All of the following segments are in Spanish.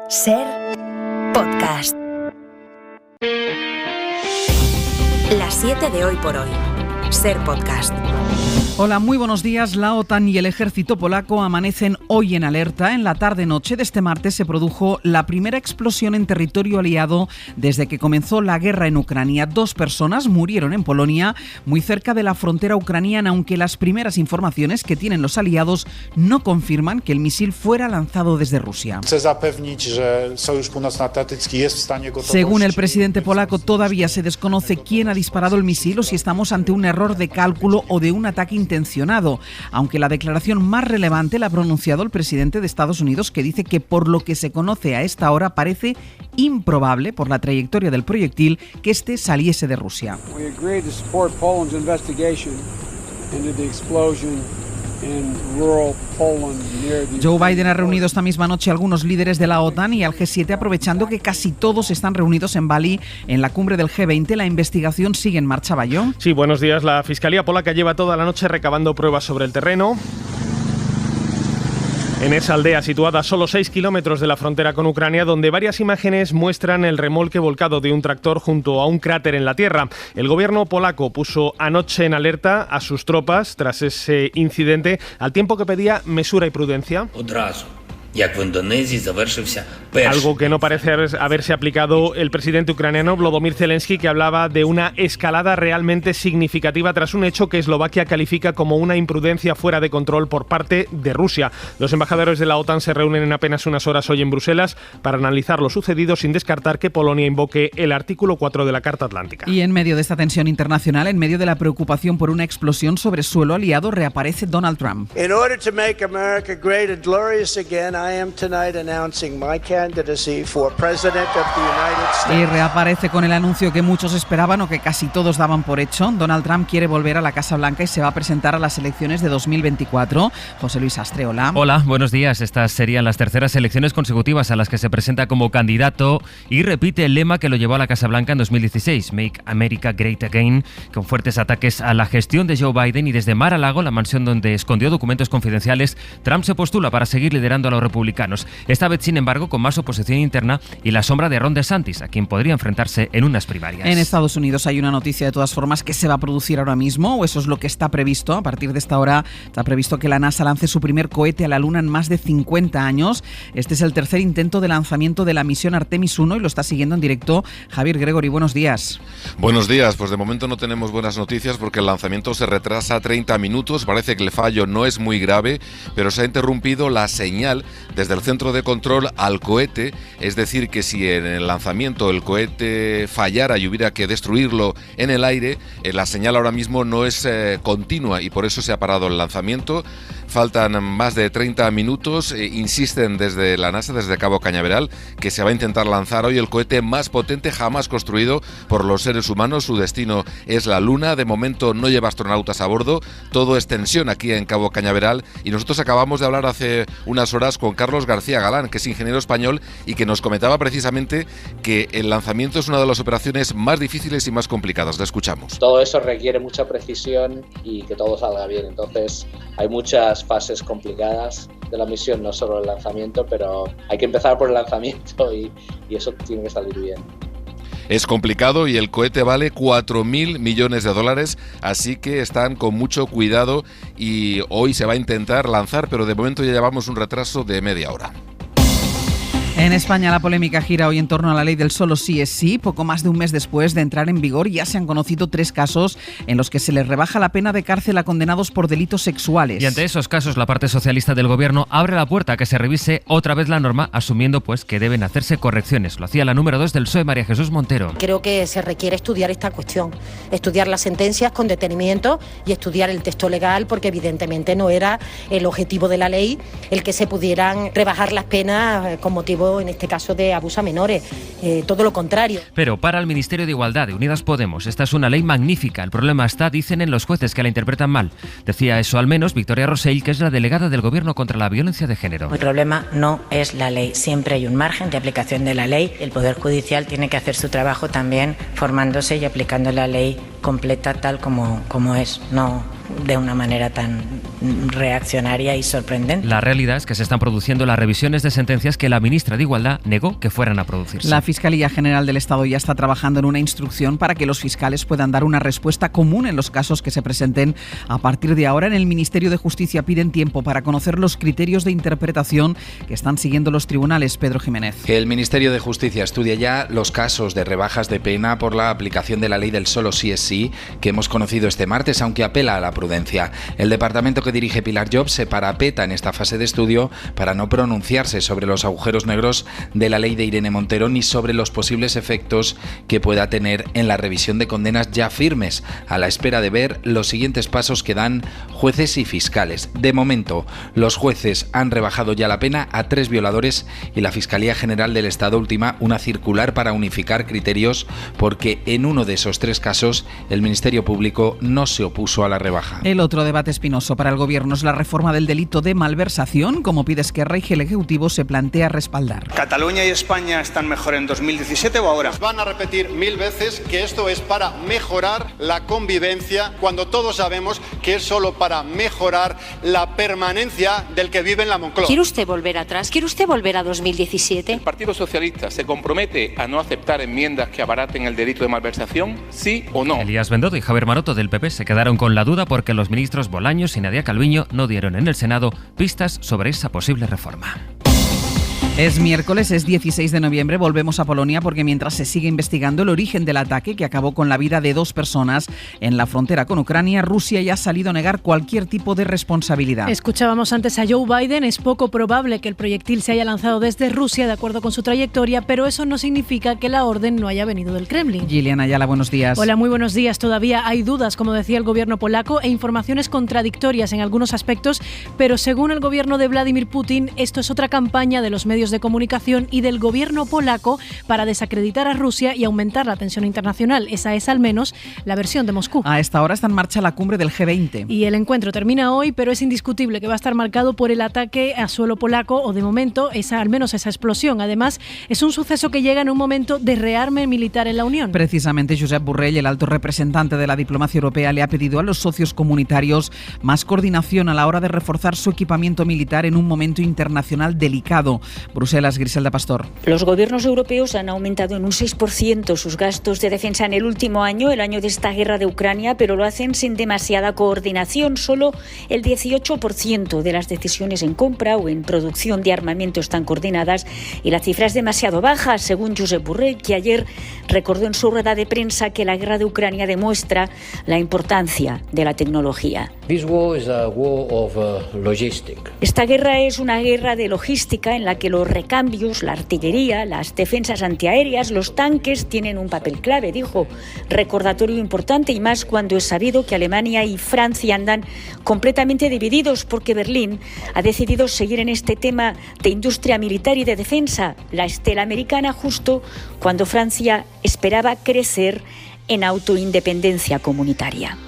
Ser podcast. Las 7 de hoy por hoy. Ser podcast. Hola, muy buenos días. La OTAN y el ejército polaco amanecen hoy en alerta. En la tarde-noche de este martes se produjo la primera explosión en territorio aliado desde que comenzó la guerra en Ucrania. 2 personas murieron en Polonia, muy cerca de la frontera ucraniana, aunque las primeras informaciones que tienen los aliados no confirman que el misil fuera lanzado desde Rusia. Según el presidente polaco, todavía se desconoce quién ha disparado el misil o si estamos ante un error de cálculo o de un ataque intencionado, aunque la declaración más relevante la ha pronunciado el presidente de Estados Unidos, que dice que por lo que se conoce a esta hora parece improbable, por la trayectoria del proyectil, que este saliese de Rusia. Joe Biden ha reunido esta misma noche a algunos líderes de la OTAN y al G7, aprovechando que casi todos están reunidos en Bali en la cumbre del G20. La investigación sigue en marcha, Bayón. Sí, buenos días. La Fiscalía polaca lleva toda la noche recabando pruebas sobre el terreno. En esa aldea situada a solo 6 kilómetros de la frontera con Ucrania, donde varias imágenes muestran el remolque volcado de un tractor junto a un cráter en la tierra. El gobierno polaco puso anoche en alerta a sus tropas tras ese incidente, al tiempo que pedía mesura y prudencia. Algo que no parece haberse aplicado el presidente ucraniano Volodymyr Zelensky, que hablaba de una escalada realmente significativa tras un hecho que Eslovaquia califica como una imprudencia fuera de control por parte de Rusia. Los embajadores de la OTAN se reúnen en apenas unas horas hoy en Bruselas para analizar lo sucedido, sin descartar que Polonia invoque el artículo 4 de la Carta Atlántica. Y en medio de esta tensión internacional, en medio de la preocupación por una explosión sobre suelo aliado, reaparece Donald Trump. In order to make America great and glorious again, I am tonight announcing my candidacy for President of the United States. Y reaparece con el anuncio que muchos esperaban o que casi todos daban por hecho. Donald Trump quiere volver a la Casa Blanca y se va a presentar a las elecciones de 2024. José Luis Astre, hola. Hola, buenos días. Estas serían las terceras elecciones consecutivas a las que se presenta como candidato y repite el lema que lo llevó a la Casa Blanca en 2016, Make America Great Again, con fuertes ataques a la gestión de Joe Biden. Y desde Mar-a-Lago, la mansión donde escondió documentos confidenciales, Trump se postula para seguir liderando a los republicanos. Esta vez, sin embargo, con más oposición interna y la sombra de Ron DeSantis, a quien podría enfrentarse en unas primarias. En Estados Unidos hay una noticia de todas formas que se va a producir ahora mismo, o eso es lo que está previsto. A partir de esta hora está previsto que la NASA lance su primer cohete a la Luna en más de 50 años. Este es el tercer intento de lanzamiento de la misión Artemis 1 y lo está siguiendo en directo Javier Gregory. Buenos días. Buenos días. Pues de momento no tenemos buenas noticias porque el lanzamiento se retrasa 30 minutos. Parece que el fallo no es muy grave, pero se ha interrumpido la señal desde el centro de control al cohete, es decir, que si en el lanzamiento el cohete fallara y hubiera que destruirlo en el aire, la señal ahora mismo no es continua y por eso se ha parado el lanzamiento. Faltan más de 30 minutos, insisten desde la NASA, desde Cabo Cañaveral, que se va a intentar lanzar hoy el cohete más potente jamás construido por los seres humanos. Su destino es la Luna. De momento no lleva astronautas a bordo, todo es tensión aquí en Cabo Cañaveral y nosotros acabamos de hablar hace unas horas con Carlos García Galán, que es ingeniero español y que nos comentaba precisamente que el lanzamiento es una de las operaciones más difíciles y más complicadas. Le escuchamos. Todo eso requiere mucha precisión y que todo salga bien, entonces hay muchas fases complicadas de la misión, no solo el lanzamiento, pero hay que empezar por el lanzamiento y eso tiene que salir bien. Es complicado y el cohete vale $4.000 millones, así que están con mucho cuidado y hoy se va a intentar lanzar, pero de momento ya llevamos un retraso de media hora. En España la polémica gira hoy en torno a la ley del solo sí es sí. Poco más de un mes después de entrar en vigor ya se han conocido 3 casos en los que se les rebaja la pena de cárcel a condenados por delitos sexuales. Y ante esos casos la parte socialista del gobierno abre la puerta a que se revise otra vez la norma, asumiendo pues que deben hacerse correcciones. Lo hacía la número 2 del PSOE, María Jesús Montero. Creo que se requiere estudiar esta cuestión, estudiar las sentencias con detenimiento y estudiar el texto legal, porque evidentemente no era el objetivo de la ley el que se pudieran rebajar las penas con motivo, en este caso, de abuso a menores, todo lo contrario. Pero para el Ministerio de Igualdad de Unidas Podemos, esta es una ley magnífica. El problema está, dicen, en los jueces que la interpretan mal. Decía eso al menos Victoria Rosell, que es la delegada del Gobierno contra la violencia de género. El problema no es la ley, siempre hay un margen de aplicación de la ley. El Poder Judicial tiene que hacer su trabajo también formándose y aplicando la ley completa tal como es, no de una manera tan reaccionaria y sorprendente. La realidad es que se están produciendo las revisiones de sentencias que la ministra de Igualdad negó que fueran a producirse. La Fiscalía General del Estado ya está trabajando en una instrucción para que los fiscales puedan dar una respuesta común en los casos que se presenten a partir de ahora. En el Ministerio de Justicia piden tiempo para conocer los criterios de interpretación que están siguiendo los tribunales. Pedro Jiménez. El Ministerio de Justicia estudia ya los casos de rebajas de pena por la aplicación de la ley del solo sí es sí que hemos conocido este martes, aunque apela a la prudencia. El departamento que dirige Pilar Llop se parapeta en esta fase de estudio para no pronunciarse sobre los agujeros negros de la ley de Irene Montero ni sobre los posibles efectos que pueda tener en la revisión de condenas ya firmes, a la espera de ver los siguientes pasos que dan jueces y fiscales. De momento, los jueces han rebajado ya la pena a 3 violadores y la Fiscalía General del Estado ultima una circular para unificar criterios porque en uno de esos 3 casos el Ministerio Público no se opuso a la rebaja. El otro debate espinoso para el Gobierno es la reforma del delito de malversación, como pide Esquerra, y que el Ejecutivo se plantea respaldar. ¿Cataluña y España están mejor en 2017 o ahora? Van a repetir 1000 veces que esto es para mejorar la convivencia, cuando todos sabemos que es solo para mejorar la permanencia del que vive en la Moncloa. ¿Quiere usted volver atrás? ¿Quiere usted volver a 2017? ¿El Partido Socialista se compromete a no aceptar enmiendas que abaraten el delito de malversación? ¿Sí o no? Elías Bendodo y Javier Maroto del PP se quedaron con la duda porque los ministros Bolaños y Nadia Calviño no dieron en el Senado pistas sobre esa posible reforma. Es miércoles, es 16 de noviembre, volvemos a Polonia porque mientras se sigue investigando el origen del ataque que acabó con la vida de 2 personas en la frontera con Ucrania, Rusia ya ha salido a negar cualquier tipo de responsabilidad. Escuchábamos antes a Joe Biden, es poco probable que el proyectil se haya lanzado desde Rusia de acuerdo con su trayectoria, pero eso no significa que la orden no haya venido del Kremlin. Gillian Ayala, buenos días. Hola, muy buenos días. Todavía hay dudas, como decía el gobierno polaco, e informaciones contradictorias en algunos aspectos, pero según el gobierno de Vladimir Putin, esto es otra campaña de los medios de comunicación y del gobierno polaco para desacreditar a Rusia y aumentar la tensión internacional. Esa es al menos la versión de Moscú. A esta hora está en marcha la cumbre del G20. Y el encuentro termina hoy, pero es indiscutible que va a estar marcado por el ataque a suelo polaco, o de momento, al menos esa explosión. Además, es un suceso que llega en un momento de rearme militar en la Unión. Precisamente Josep Borrell, el alto representante de la diplomacia europea, le ha pedido a los socios comunitarios más coordinación a la hora de reforzar su equipamiento militar en un momento internacional delicado. Bruselas, Griselda Pastor. Los gobiernos europeos han aumentado en un 6% sus gastos de defensa en el último año, el año de esta guerra de Ucrania, pero lo hacen sin demasiada coordinación. Solo el 18% de las decisiones en compra o en producción de armamento están coordinadas y la cifra es demasiado baja, según Josep Borrell, que ayer recordó en su rueda de prensa que la guerra de Ucrania demuestra la importancia de la tecnología. Esta guerra es una guerra de logística en la que los recambios, la artillería, las defensas antiaéreas, los tanques tienen un papel clave, dijo. Recordatorio importante, y más cuando es sabido que Alemania y Francia andan completamente divididos porque Berlín ha decidido seguir en este tema de industria militar y de defensa, la estela americana, justo cuando Francia esperaba crecer en autoindependencia comunitaria.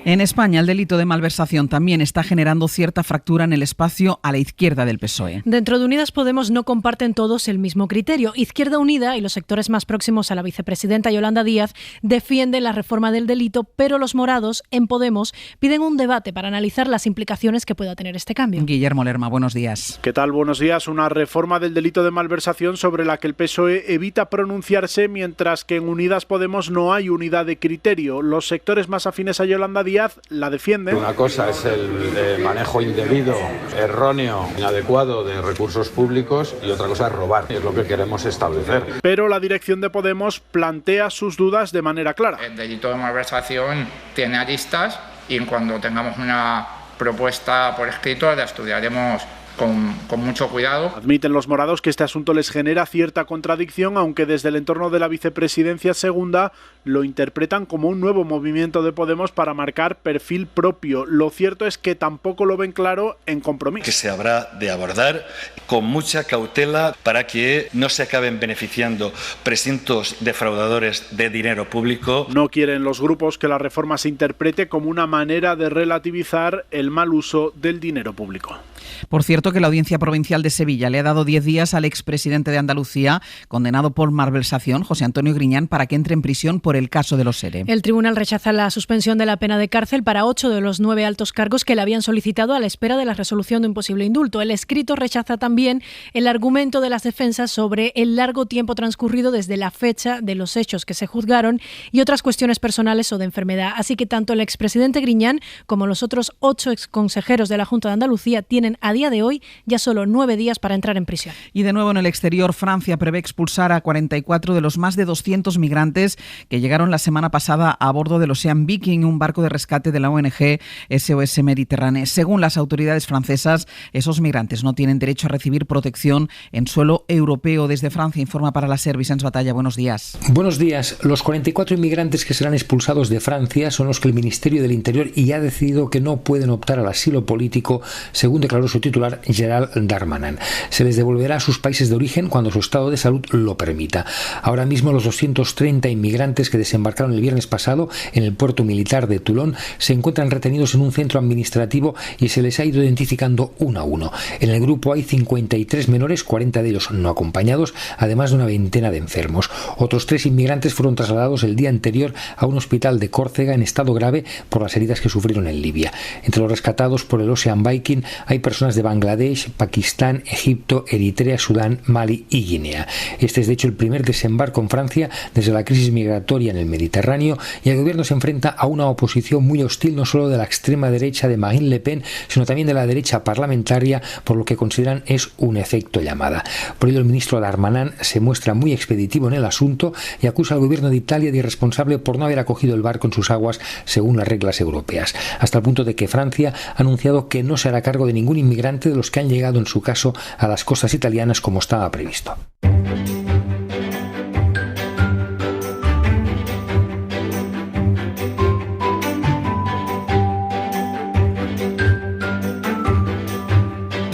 En España, el delito de malversación también está generando cierta fractura en el espacio a la izquierda del PSOE. Dentro de Unidas Podemos no comparten todos el mismo criterio. Izquierda Unida y los sectores más próximos a la vicepresidenta Yolanda Díaz defienden la reforma del delito, pero los morados en Podemos piden un debate para analizar las implicaciones que pueda tener este cambio. Guillermo Lerma, buenos días. ¿Qué tal? Buenos días. Una reforma del delito de malversación sobre la que el PSOE evita pronunciarse, mientras que en Unidas Podemos no hay unidad de criterio. Los sectores más afines a Yolanda Díaz la defienden. Una cosa es el manejo indebido, erróneo, inadecuado de recursos públicos, y otra cosa es robar. Es lo que queremos establecer. Pero la dirección de Podemos plantea sus dudas de manera clara. El delito de malversación tiene aristas y cuando tengamos una propuesta por escrito la estudiaremos con mucho cuidado. Admiten los morados que este asunto les genera cierta contradicción, aunque desde el entorno de la vicepresidencia segunda lo interpretan como un nuevo movimiento de Podemos para marcar perfil propio. Lo cierto es que tampoco lo ven claro en Compromís. Que se habrá de abordar con mucha cautela para que no se acaben beneficiando presuntos defraudadores de dinero público. No quieren los grupos que la reforma se interprete como una manera de relativizar el mal uso del dinero público. Por cierto, cuento que la Audiencia Provincial de Sevilla le ha dado 10 días al expresidente de Andalucía, condenado por malversación, José Antonio Griñán, para que entre en prisión por el caso de los ERE. El tribunal rechaza la suspensión de la pena de cárcel para 8 de los 9 altos cargos que le habían solicitado a la espera de la resolución de un posible indulto. El escrito rechaza también el argumento de las defensas sobre el largo tiempo transcurrido desde la fecha de los hechos que se juzgaron y otras cuestiones personales o de enfermedad. Así que tanto el expresidente Griñán como los otros 8 exconsejeros de la Junta de Andalucía tienen a día de hoy ya solo 9 días para entrar en prisión. Y de nuevo en el exterior, Francia prevé expulsar a 44 de los más de 200 migrantes que llegaron la semana pasada a bordo del Ocean Viking, un barco de rescate de la ONG SOS Mediterráneo. Según las autoridades francesas, esos migrantes no tienen derecho a recibir protección en suelo europeo. Desde Francia informa para la SER Vicens Batalla. Buenos días. Buenos días. Los 44 inmigrantes que serán expulsados de Francia son los que el Ministerio del Interior ya ha decidido que no pueden optar al asilo político, según declaró su titular, Gerald Darmanin. Se les devolverá a sus países de origen cuando su estado de salud lo permita. Ahora mismo los 230 inmigrantes que desembarcaron el viernes pasado en el puerto militar de Toulon se encuentran retenidos en un centro administrativo y se les ha ido identificando uno a uno. En el grupo hay 53 menores, 40 de ellos no acompañados, además de una veintena de enfermos. Otros 3 inmigrantes fueron trasladados el día anterior a un hospital de Córcega en estado grave por las heridas que sufrieron en Libia. Entre los rescatados por el Ocean Viking hay personas de Bangladesh, Pakistán, Egipto, Eritrea, Sudán, Mali y Guinea. Este es de hecho el primer desembarco en Francia desde la crisis migratoria en el Mediterráneo, y el gobierno se enfrenta a una oposición muy hostil no solo de la extrema derecha de Marine Le Pen, sino también de la derecha parlamentaria, por lo que consideran es un efecto llamada. Por ello el ministro Darmanin se muestra muy expeditivo en el asunto y acusa al gobierno de Italia de irresponsable por no haber acogido el barco en sus aguas según las reglas europeas, hasta el punto de que Francia ha anunciado que no se hará cargo de ningún inmigrante de los que han llegado en su caso a las costas italianas como estaba previsto.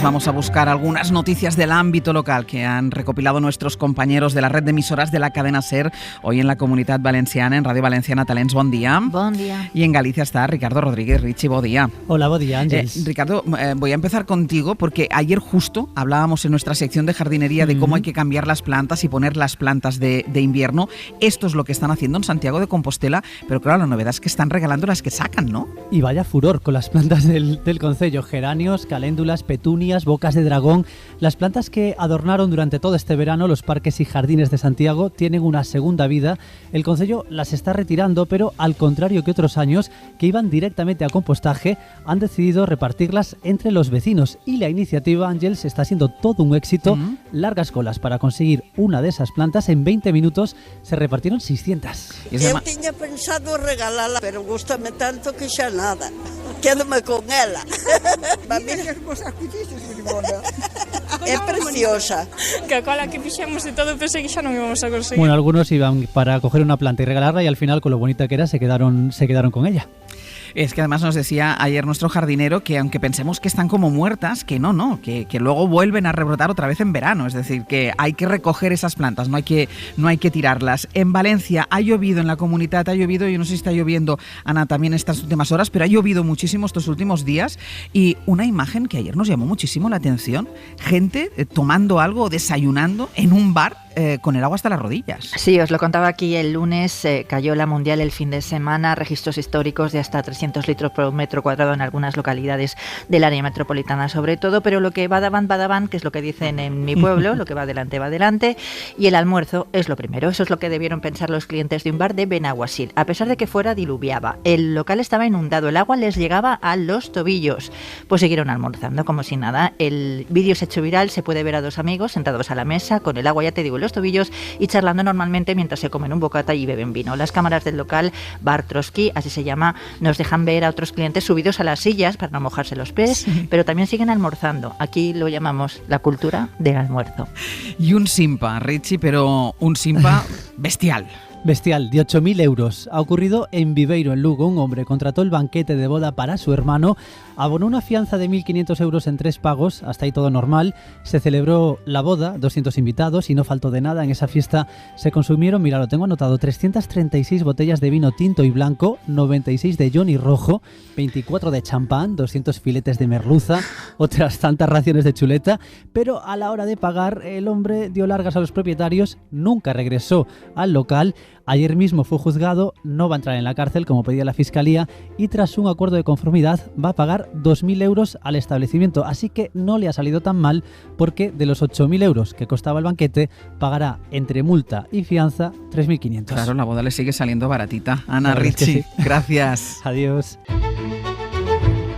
Vamos a buscar algunas noticias del ámbito local que han recopilado nuestros compañeros de la red de emisoras de la cadena SER hoy en la Comunitat Valenciana, en Radio Valenciana Talents. Bon día. Bon día. Y en Galicia está Ricardo Rodríguez. Richie, bon día. Hola, bon día, Ángeles. Ricardo, voy a empezar contigo porque ayer justo hablábamos en nuestra sección de jardinería de cómo hay que cambiar las plantas y poner las plantas de invierno. Esto es lo que están haciendo en Santiago de Compostela, pero claro, la novedad es que están regalando las que sacan, ¿no? Y vaya furor con las plantas del concello. Geranios, caléndulas, petunias, bocas de dragón. Las plantas que adornaron durante todo este verano los parques y jardines de Santiago tienen una segunda vida. El concello las está retirando, pero al contrario que otros años que iban directamente a compostaje, han decidido repartirlas entre los vecinos. Y la iniciativa, Ángels, está siendo todo un éxito. Largas colas para conseguir una de esas plantas. En 20 minutos se repartieron 600. Yo tenía pensado regalarla, pero gústame tanto que ya nada. Quédame con ella. Mira que hermosa es preciosa. Que con la que fixemos y todo pensé que ya no íbamos a conseguir. Bueno, algunos iban para coger una planta y regalarla y al final, con lo bonita que era, se quedaron con ella. Es que además nos decía ayer nuestro jardinero que aunque pensemos que están como muertas, que no, que luego vuelven a rebrotar otra vez en verano. Es decir, que hay que recoger esas plantas, no hay que tirarlas. En Valencia ha llovido, en la comunidad ha llovido, yo no sé si está lloviendo, Ana, también estas últimas horas, pero ha llovido muchísimo estos últimos días, y una imagen que ayer nos llamó muchísimo la atención, gente tomando algo o desayunando en un bar con el agua hasta las rodillas. Sí, os lo contaba aquí el lunes, cayó la Mundial el fin de semana, registros históricos de hasta 300 litros por metro cuadrado en algunas localidades del área metropolitana sobre todo, pero lo que badaban, que es lo que dicen en mi pueblo, lo que va adelante, y el almuerzo es lo primero. Eso es lo que debieron pensar los clientes de un bar de Benaguasil. A pesar de que fuera diluviaba, el local estaba inundado, el agua les llegaba a los tobillos, pues siguieron almorzando como si nada. El vídeo se ha hecho viral, se puede ver a dos amigos sentados a la mesa con el agua, ya te digo, los tobillos, y charlando normalmente mientras se comen un bocata y beben vino. Las cámaras del local Bar Trotsky, así se llama, nos dejan ver a otros clientes subidos a las sillas para no mojarse los pies, pero también siguen almorzando. Aquí lo llamamos la cultura del almuerzo. Y un simpa, Richie, pero un simpa bestial. Bestial, de 8.000 euros. Ha ocurrido en Viveiro, en Lugo. Un hombre contrató el banquete de boda para su hermano Abonó una fianza de 1.500 euros en 3 pagos, hasta ahí todo normal. Se celebró la boda, 200 invitados y no faltó de nada. En esa fiesta se consumieron, mira, lo tengo anotado, 336 botellas de vino tinto y blanco, 96 de Johnny rojo, 24 de champán, 200 filetes de merluza, otras tantas raciones de chuleta, pero a la hora de pagar el hombre dio largas a los propietarios, nunca regresó al local. Ayer mismo fue juzgado, no va a entrar en la cárcel como pedía la Fiscalía y tras un acuerdo de conformidad va a pagar 2.000 euros al establecimiento, así que no le ha salido tan mal porque de los 8.000 euros que costaba el banquete pagará entre multa y fianza 3.500. Claro, la boda le sigue saliendo baratita. Ana Ricci, gracias. Adiós.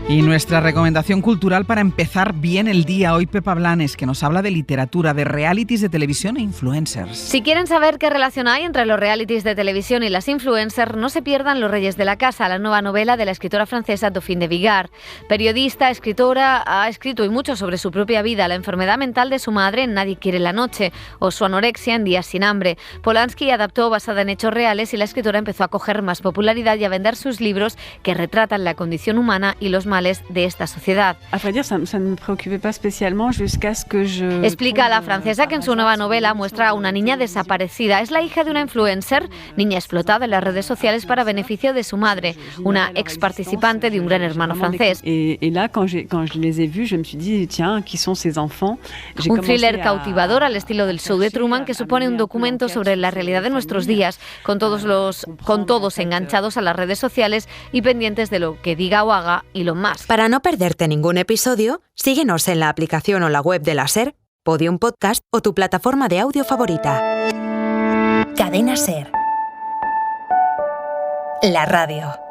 Y nuestra recomendación cultural para empezar bien el día hoy, Pepa Blanes, que nos habla de literatura, de realities de televisión e influencers. Si quieren saber qué relación hay entre los realities de televisión y las influencers, no se pierdan Los Reyes de la Casa, la nueva novela de la escritora francesa Dauphine de Vigar. Periodista, escritora, ha escrito y mucho sobre su propia vida, la enfermedad mental de su madre en Nadie quiere la noche o su anorexia en Días sin hambre. Polanski adaptó basada en hechos reales y la escritora empezó a coger más popularidad y a vender sus libros que retratan la condición humana y los males de esta sociedad. Explica a la francesa que en su nueva novela muestra a una niña desaparecida. Es la hija de una influencer, niña explotada en las redes sociales para beneficio de su madre, una ex participante de un Gran Hermano francés. Un thriller cautivador al estilo del show de Truman que supone un documento sobre la realidad de nuestros días, con todos enganchados a las redes sociales y pendientes de lo que diga o haga Elon Musk. Para no perderte ningún episodio, síguenos en la aplicación o la web de la SER, Podium Podcast o tu plataforma de audio favorita. Cadena SER. La radio.